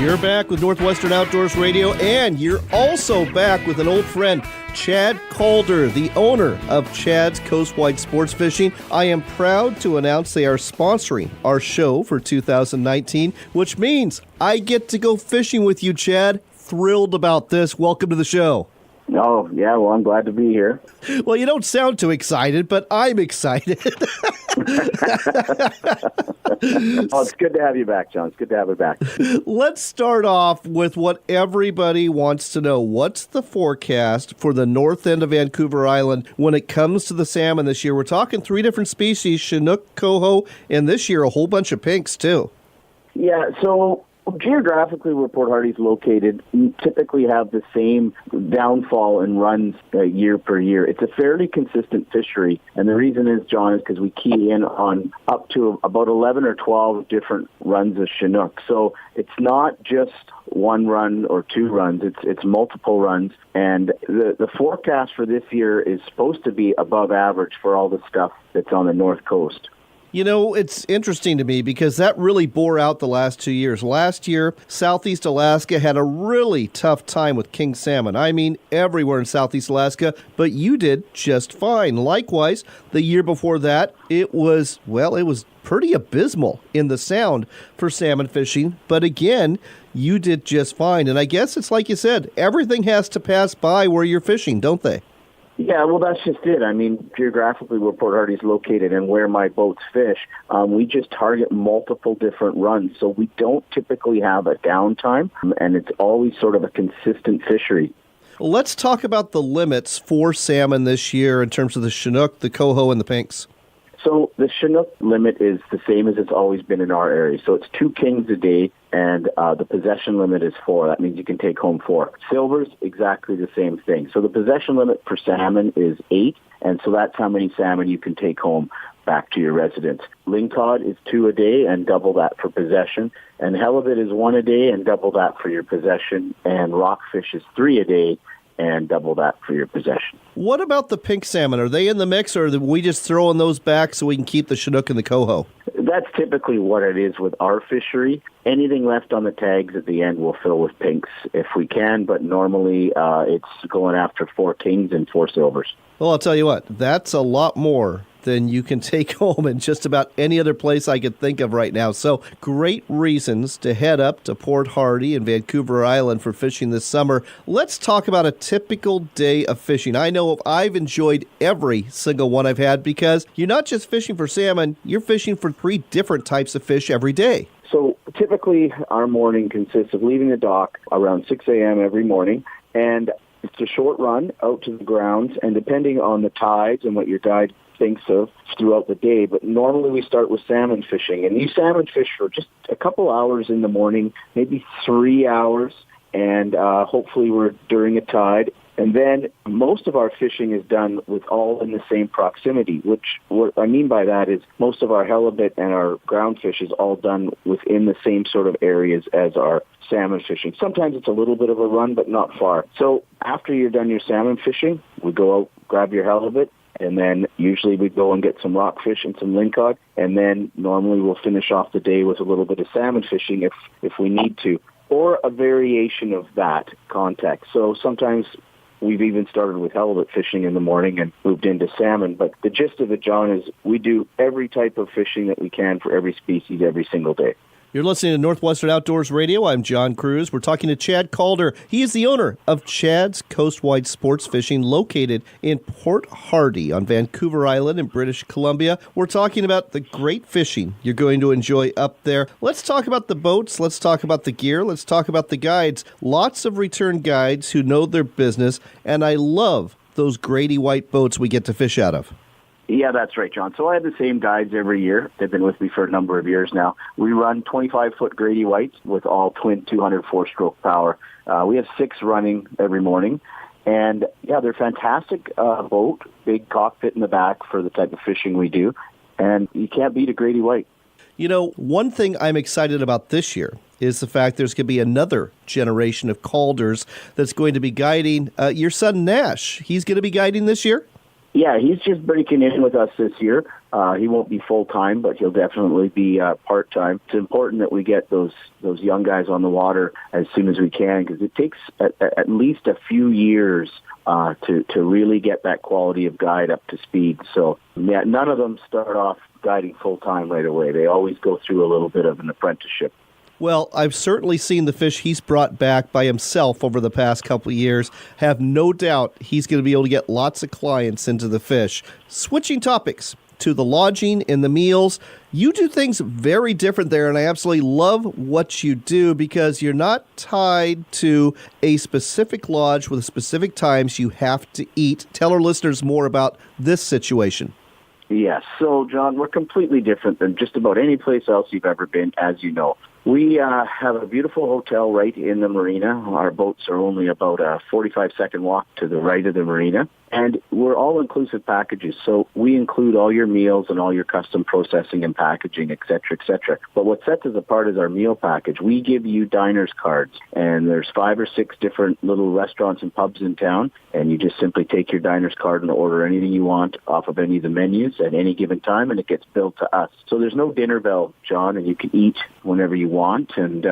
You're back with Northwestern Outdoors Radio, and you're also back with an old friend, Chad Calder, the owner of Chad's Coastwide Sports Fishing. I am proud to announce they are sponsoring our show for 2019, which means I get to go fishing with you, Chad. Thrilled about this. Welcome to the show. Oh, yeah, well, I'm glad to be here. Well, you don't sound too excited, but I'm excited. Oh, it's good to have you back, John. It's good to have you back. Let's start off with what everybody wants to know. What's the forecast for the north end of Vancouver Island when it comes to the salmon this year? We're talking 3 different species, Chinook, coho, and this year a whole bunch of pinks, too. Yeah, so geographically where Port Hardy's located, you typically have the same downfall in runs year per year. It's a fairly consistent fishery, and the reason is, John, is because we key in on up to about 11 or 12 different runs of Chinook. So it's not just one run or 2 runs, it's multiple runs, and the forecast for this year is supposed to be above average for all the stuff that's on the north coast. You know, it's interesting to me because that really bore out the last 2 years. Last year, Southeast Alaska had a really tough time with king salmon. I mean, everywhere in Southeast Alaska, but you did just fine. Likewise, the year before that, it was pretty abysmal in the Sound for salmon fishing. But again, you did just fine. And I guess it's like you said, everything has to pass by where you're fishing, don't they? Yeah, well, that's just it. I mean, geographically where Port Hardy's located and where my boats fish, we just target multiple different runs. So we don't typically have a downtime, and it's always sort of a consistent fishery. Let's talk about the limits for salmon this year in terms of the Chinook, the coho, and the pinks. So the Chinook limit is the same as it's always been in our area. So it's 2 kings a day, and the possession limit is 4. That means you can take home 4. Silver's exactly the same thing. So the possession limit for salmon is 8, and so that's how many salmon you can take home back to your residence. Lingcod is 2 a day and double that for possession, and halibut is 1 a day and double that for your possession, and rockfish is 3 a day and double that for your possession. What about the pink salmon? Are they in the mix, or are we just throwing those back so we can keep the Chinook and the coho? That's typically what it is with our fishery. Anything left on the tags at the end we'll fill with pinks if we can, but normally it's going after 4 kings and 4 silvers. Well, I'll tell you what, that's a lot more than you can take home in just about any other place I could think of right now. So great reasons to head up to Port Hardy and Vancouver Island for fishing this summer. Let's talk about a typical day of fishing. I know I've enjoyed every single one I've had because you're not just fishing for salmon, you're fishing for 3 different types of fish every day. So typically our morning consists of leaving the dock around 6 a.m. every morning, and it's a short run out to the grounds, and depending on the tides and what your guide thinks of throughout the day, but normally we start with salmon fishing, and you salmon fish for just a couple hours in the morning, maybe 3 hours, and hopefully we're during a tide. And then most of our fishing is done with all in the same proximity, which what I mean by that is most of our halibut and our ground fish is all done within the same sort of areas as our salmon fishing. Sometimes it's a little bit of a run, but not far. So after you're done your salmon fishing, we go out, grab your halibut, and then usually we go and get some rockfish and some lingcod, and then normally we'll finish off the day with a little bit of salmon fishing if we need to, or a variation of that context. So sometimes we've even started with halibut fishing in the morning and moved into salmon. But the gist of it, John, is we do every type of fishing that we can for every species every single day. You're listening to Northwestern Outdoors Radio. I'm John Cruz. We're talking to Chad Calder. He is the owner of Chad's Coastwide Sports Fishing, located in Port Hardy on Vancouver Island in British Columbia. We're talking about the great fishing you're going to enjoy up there. Let's talk about the boats. Let's talk about the gear. Let's talk about the guides. Lots of return guides who know their business, and I love those Grady white boats we get to fish out of. Yeah, that's right, John. So I have the same guides every year. They've been with me for a number of years now. We run 25-foot Grady Whites with all twin 204-stroke power. We have 6 running every morning. And, yeah, they're fantastic boat, big cockpit in the back for the type of fishing we do. And you can't beat a Grady White. You know, one thing I'm excited about this year is the fact there's going to be another generation of Calders that's going to be guiding your son, Nash. He's going to be guiding this year? Yeah, he's just breaking in with us this year. He won't be full-time, but he'll definitely be part-time. It's important that we get those young guys on the water as soon as we can, because it takes at least a few years to really get that quality of guide up to speed. So yeah, none of them start off guiding full-time right away. They always go through a little bit of an apprenticeship. Well, I've certainly seen the fish he's brought back by himself over the past couple of years. Have no doubt he's going to be able to get lots of clients into the fish. Switching topics to the lodging and the meals, you do things very different there, and I absolutely love what you do because you're not tied to a specific lodge with specific times you have to eat. Tell our listeners more about this situation. Yes. So, John, we're completely different than just about any place else you've ever been, as you know. We have a beautiful hotel right in the marina. Our boats are only about a 45-second walk to the right of the marina. And we're all-inclusive packages, so we include all your meals and all your custom processing and packaging, et cetera, et cetera. But what sets us apart is our meal package. We give you diners cards, and there's 5 or 6 different little restaurants and pubs in town, and you just simply take your diners card and order anything you want off of any of the menus at any given time, and it gets billed to us. So there's no dinner bell, John, and you can eat whenever you want, and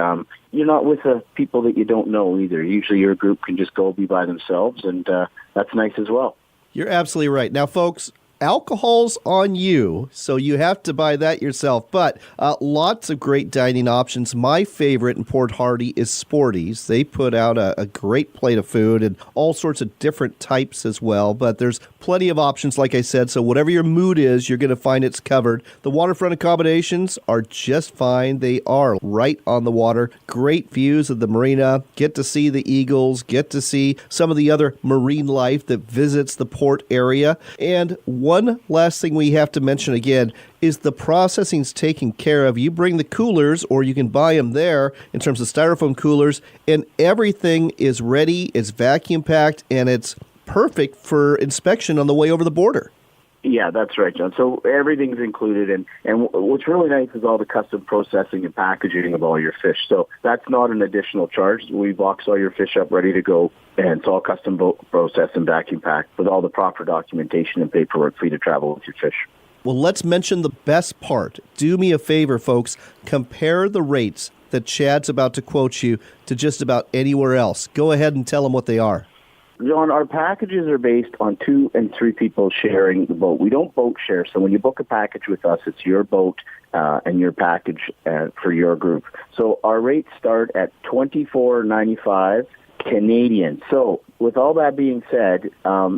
you're not with people that you don't know either. Usually your group can just go be by themselves, and that's nice as well. You're absolutely right. Now, folks, alcohol's on you, so you have to buy that yourself. But lots of great dining options. My favorite in Port Hardy is Sporty's. They put out a great plate of food and all sorts of different types as well. But there's plenty of options, like I said, so whatever your mood is, you're going to find it's covered. The waterfront accommodations are just fine. They are right on the water. Great views of the marina. Get to see the eagles. Get to see some of the other marine life that visits the port area. And one last thing we have to mention again is the processing's taken care of. You bring the coolers, or you can buy them there in terms of styrofoam coolers, and everything is ready, it's vacuum packed, and it's perfect for inspection on the way over the border. Yeah, that's right, John. So everything's included, and what's really nice is all the custom processing and packaging of all your fish. So that's not an additional charge. We box all your fish up ready to go, and it's all custom processed and vacuum packed with all the proper documentation and paperwork for you to travel with your fish. Well, let's mention the best part. Do me a favor, folks. Compare the rates that Chad's about to quote you to just about anywhere else. Go ahead and tell them what they are. John, our packages are based on 2 and 3 people sharing the boat. We don't boat share, so when you book a package with us, it's your boat and your package for your group. So our rates start at $24.95 Canadian. So with all that being said,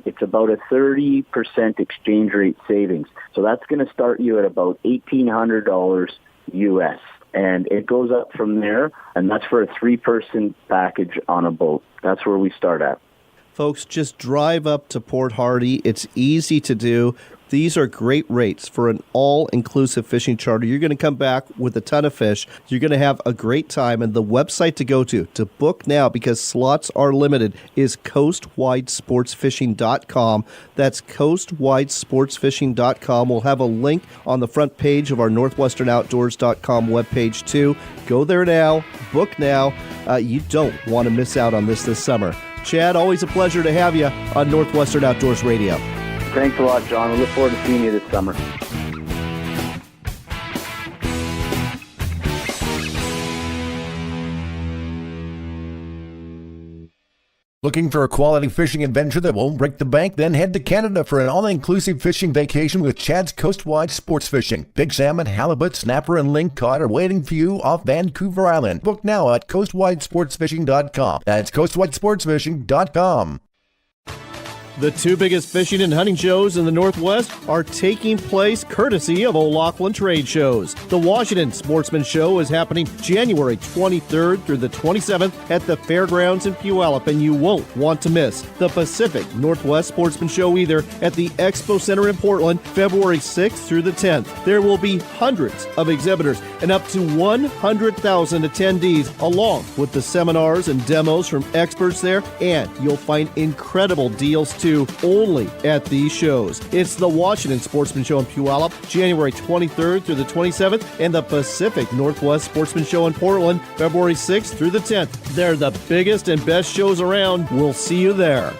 it's about a 30% exchange rate savings. So that's going to start you at about $1,800 US. And it goes up from there, and that's for a 3-person package on a boat. That's where we start at. Folks, just drive up to Port Hardy. It's easy to do. These are great rates for an all-inclusive fishing charter. You're going to come back with a ton of fish. You're going to have a great time. And the website to go to book now, because slots are limited, is coastwidesportsfishing.com. That's coastwidesportsfishing.com. We'll have a link on the front page of our northwesternoutdoors.com webpage too. Go there now. Book now. You don't want to miss out on this summer. Chad, always a pleasure to have you on Northwestern Outdoors Radio. Thanks a lot, John. I look forward to seeing you this summer. Looking for a quality fishing adventure that won't break the bank? Then head to Canada for an all-inclusive fishing vacation with Chad's Coastwide Sports Fishing. Big salmon, halibut, snapper, and lingcod are waiting for you off Vancouver Island. Book now at coastwidesportsfishing.com. That's coastwidesportsfishing.com. The 2 biggest fishing and hunting shows in the Northwest are taking place courtesy of O'Loughlin Trade Shows. The Washington Sportsman Show is happening January 23rd through the 27th at the Fairgrounds in Puyallup, and you won't want to miss the Pacific Northwest Sportsman Show either at the Expo Center in Portland, February 6th through the 10th. There will be hundreds of exhibitors and up to 100,000 attendees, along with the seminars and demos from experts there, and you'll find incredible deals too only at these shows. It's the Washington Sportsman Show in Puyallup, January 23rd through the 27th, and the Pacific Northwest Sportsman Show in Portland, February 6th through the 10th. They're the biggest and best shows around. We'll see you there.